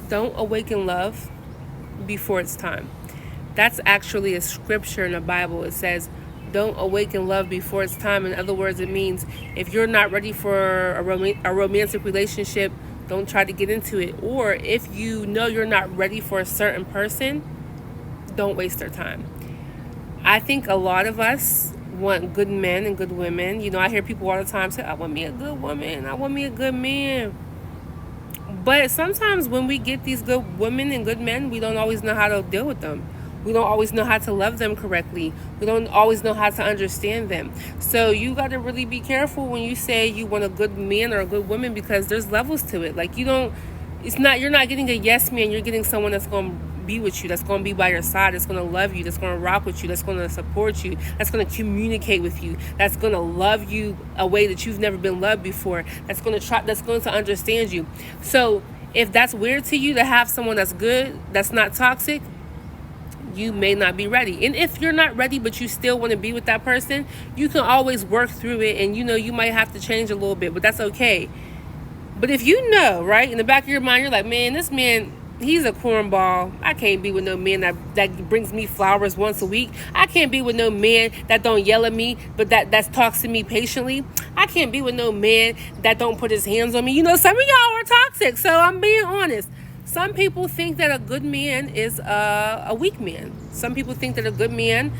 Don't awaken love before it's time. That's actually a scripture in the Bible. It says, don't awaken love before it's time. In other words, it means if you're not ready for a romantic relationship, don't try to get into it. Or if you know you're not ready for a certain person, don't waste their time. I think a lot of us want good men and good women. You know, I hear people all the time say, I want me a good woman, I want me a good man. But sometimes when we get these good women and good men, we don't always know how to deal with them. We don't always know how to love them correctly. We don't always know how to understand them. So you got to really be careful when you say you want a good man or a good woman, because there's levels to it. Like, you're not getting a yes man. You're getting someone that's going to be with you, that's going to be by your side, that's going to love you, that's going to rock with you, that's going to support you, that's going to communicate with you, that's going to love you a way that you've never been loved before, that's going to understand you. So if that's weird to you to have someone that's good, that's not toxic, you may not be ready. And if you're not ready but you still want to be with that person, you can always work through it, and you might have to change a little bit, but that's okay. But if you know, right, in the back of your mind, you're like, man, this man, he's a cornball. I can't be with no man that brings me flowers once a week. I can't be with no man that don't yell at me, but that talks to me patiently. I can't be with no man that don't put his hands on me. Some of y'all are toxic, so I'm being honest. Some people think that a good man is a weak man. Some people think that a good man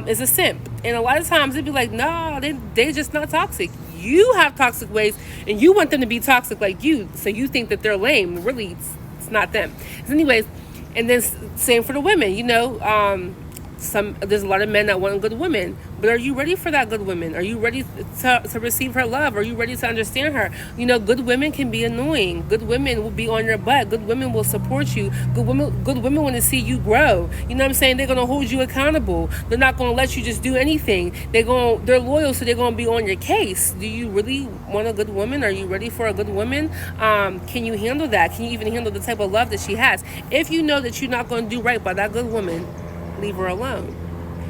is a simp. And a lot of times they'd be like, no, they're just not toxic. You have toxic ways, and you want them to be toxic like you. So you think that they're lame. Really, it's not them. So anyways, and then same for the women. There's a lot of men that want good women, but are you ready for that good woman? Are you ready to receive her love? Are you ready to understand her? Good women can be annoying. Good women will be on your butt. Good women will support you. Good women want to see you grow. You know what I'm saying? They're gonna hold you accountable. They're not gonna let you just do anything. They're loyal, so they're gonna be on your case. Do you really want a good woman? Are you ready for a good woman? Can you handle that? Can you even handle the type of love that she has? If you know that you're not gonna do right by that good woman, leave her alone,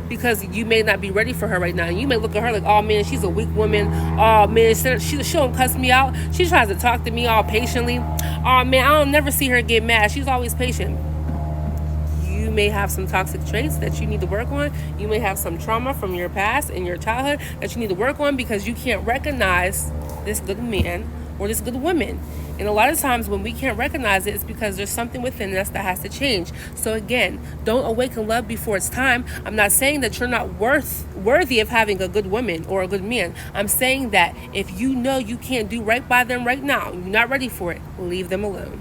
because you may not be ready for her right now. You may look at her like, oh man, she's a weak woman. Oh man, she don't cuss me out. She tries to talk to me all patiently. Oh man, I don't never see her get mad. She's always patient. You may have some toxic traits that you need to work on. You may have some trauma from your past and your childhood that you need to work on, because you can't recognize this good man or this good woman. And a lot of times when we can't recognize it, it's because there's something within us that has to change. So again, don't awaken love before it's time. I'm not saying that you're not worthy of having a good woman or a good man. I'm saying that if you know you can't do right by them right now, you're not ready for it, leave them alone.